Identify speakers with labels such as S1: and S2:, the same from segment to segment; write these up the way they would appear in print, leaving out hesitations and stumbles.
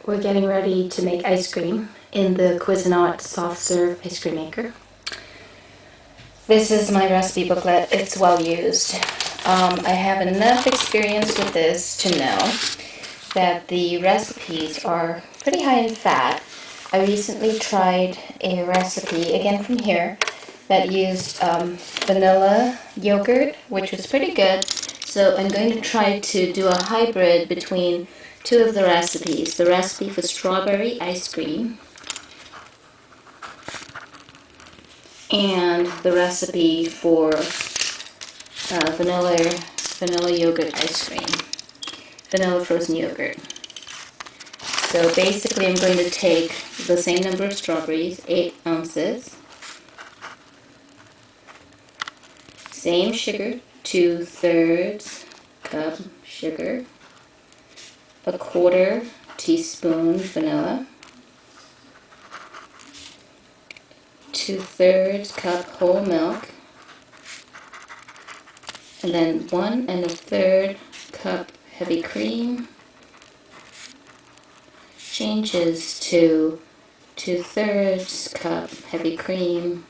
S1: We're getting ready to make ice cream in the Cuisinart soft serve ice cream maker. This is my recipe booklet. It's well used. I have enough experience with this to know that the recipes are pretty high in fat. I recently tried a recipe, again from here, that used vanilla yogurt, which was pretty good. So I'm going to try to do a hybrid between two of the recipes. The recipe for strawberry ice cream and the recipe for vanilla yogurt ice cream, vanilla frozen yogurt. So basically I'm going to take the same number of strawberries, 8 ounces, same sugar, 2/3 cup sugar, a 1/4 teaspoon vanilla, 2/3 cup whole milk, and then 1 1/3 cup heavy cream, changes to 2/3 cup heavy cream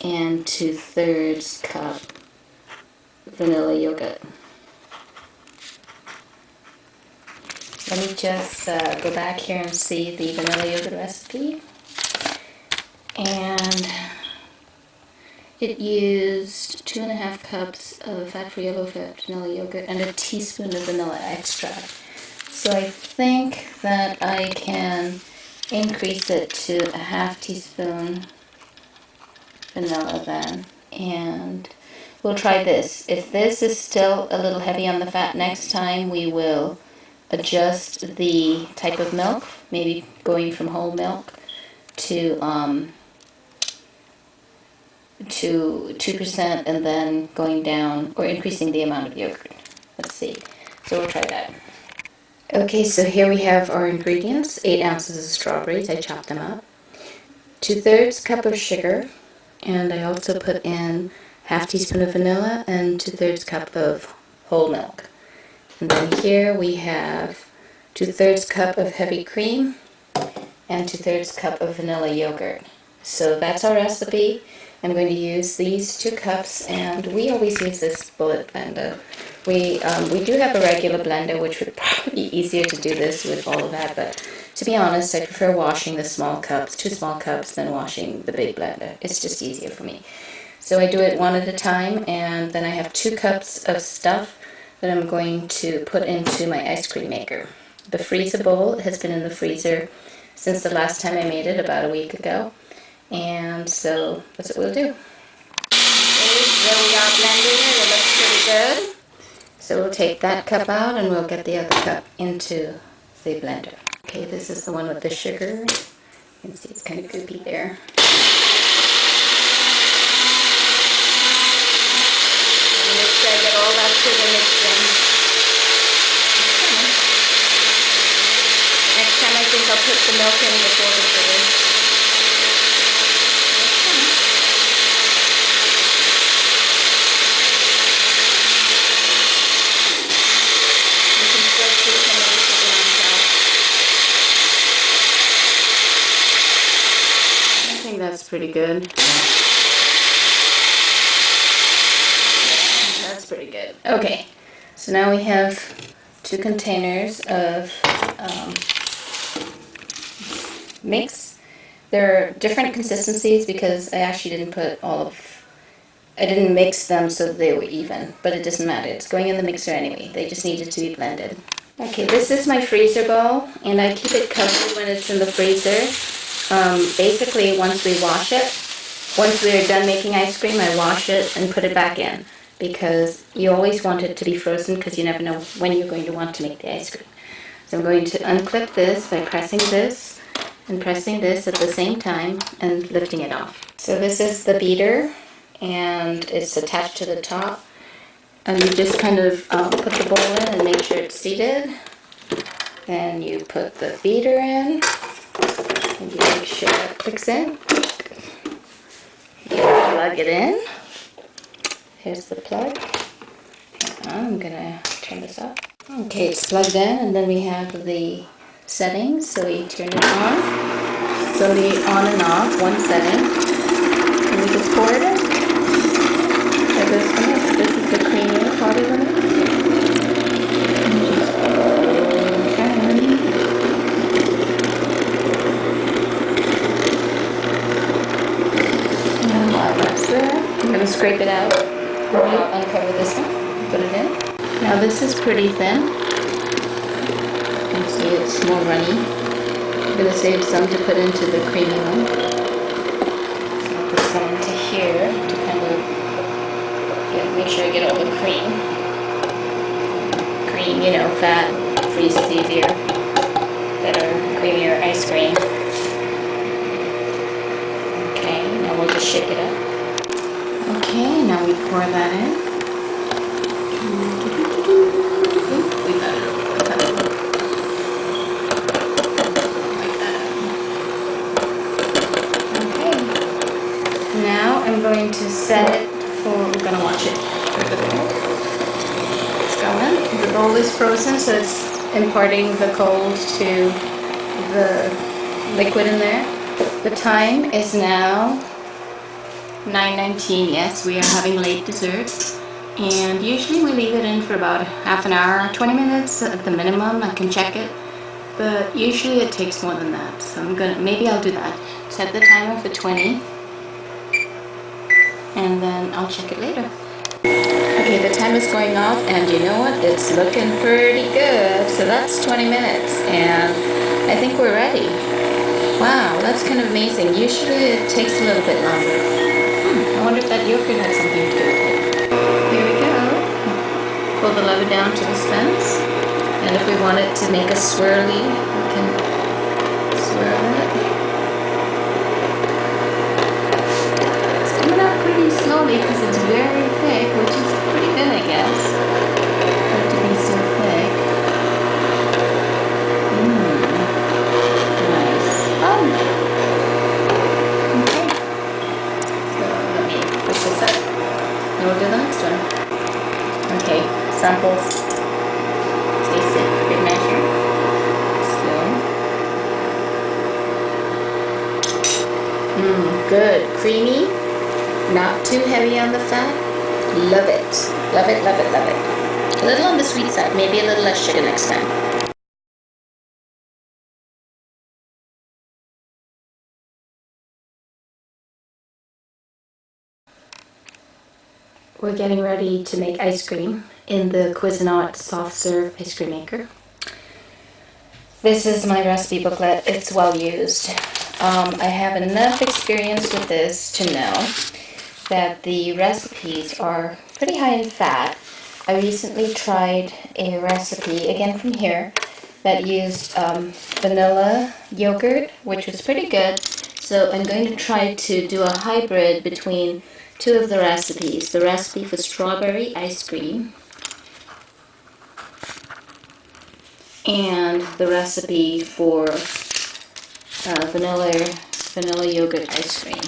S1: and 2/3 cup vanilla yogurt. Let me just go back here and see the vanilla yogurt recipe. And it used 2.5 cups of fat-free low-fat vanilla yogurt and a teaspoon of vanilla extract. So I think that I can increase it to a 1/2 teaspoon vanilla then. And we'll try this. If this is still a little heavy on the fat, next time we will adjust the type of milk, maybe going from whole milk to 2% and then going down or increasing the amount of yogurt. Let's see. So we'll try that. Okay, so here we have our ingredients. 8 ounces of strawberries, I chopped them up. 2/3 cup of sugar, and I also put in 1/2 teaspoon of vanilla and 2/3 cup of whole milk. And then here we have 2/3 cup of heavy cream and 2/3 cup of vanilla yogurt. So that's our recipe. I'm going to use these 2 cups, and we always use this bullet blender. We do have a regular blender, which would probably be easier to do this with all of that, but to be honest, I prefer washing the small cups, 2 small cups, than washing the big blender. It's just easier for me. So I do it one at a time, and then I have 2 cups of stuff that I'm going to put into my ice cream maker. The freezer bowl has been in the freezer since the last time I made it, about a week ago. And so that's what we'll do. Okay, there we are blending it. It looks pretty good. So we'll take that cup out and we'll get the other cup into the blender. Okay, this is the one with the sugar. You can see it's kind of goopy there. And make sure I get all that sugar mixed in. Next time I think I'll put the milk in before the sugar. I think that's pretty good. That's pretty good. Okay, so now we have 2 containers of mix. They're different consistencies because I actually didn't put I didn't mix them so they were even, but it doesn't matter. It's going in the mixer anyway. They just needed to be blended. Okay, this is my freezer bowl, and I keep it covered when it's in the freezer. Basically, once we wash it, once we're done making ice cream, I wash it and put it back in, because you always want it to be frozen because you never know when you're going to want to make the ice cream. So I'm going to unclip this by pressing this and pressing this at the same time and lifting it off. So this is the beater, and it's attached to the top, and you just kind of put the bowl in and make sure it's seated. Then you put the beater in, and you make sure it clicks in. You plug it in. Here's the plug. I'm gonna turn this up. Okay, it's plugged in, and then we have the settings. So we turn it on. So the on and off, one setting. And we just pour it in. Like this one. This is the creamier part of the mix. And while that's there, I'm going to scrape it out. I'll uncover this one, put it in. Now this is pretty thin. You can see it's more runny. I'm going to save some to put into the creamy one. So I'll put some into here to kind of make sure I get all the cream. Cream, you know, fat freezes easier. Better, creamier ice cream. Okay, now we'll just shake it up. Okay, now we pour that in. We got it over. Like that. Okay. Now I'm going to set it for, we're going to watch it. It's going. The bowl is frozen, so it's imparting the cold to the liquid in there. The time is now 9:19. Yes, we are having late dessert. And usually we leave it in for about half an hour, 20 minutes at the minimum. I can check it. But usually it takes more than that. So maybe I'll do that. Set the timer for 20. And then I'll check it later. Okay, the time is going off, and you know what? It's looking pretty good. So that's 20 minutes, and I think we're ready. Wow, that's kind of amazing. Usually it takes a little bit longer. I wonder if that yogurt had something to do with it. Here we go. Pull the lever down to dispense, and if we want it to make a swirly, we can swirl it. Pretty slowly because it's very thick, which is pretty good, I guess, for it to be so thick. Nice. Oh. Okay. So let me push this up, and we'll do the next one. Okay. Samples. Taste it for good measure. Still. Good. Creamy. Not too heavy on the fat. Love it. Love it, love it, love it. A little on the sweet side. Maybe a little less sugar next time. We're getting ready to make ice cream in the Cuisinart soft serve ice cream maker. This is my recipe booklet. It's well used. I have enough experience with this to know that the recipes are pretty high in fat. I recently tried a recipe, again from here, that used vanilla yogurt, which was pretty good. So I'm going to try to do a hybrid between two of the recipes. The recipe for strawberry ice cream and the recipe for vanilla yogurt ice cream.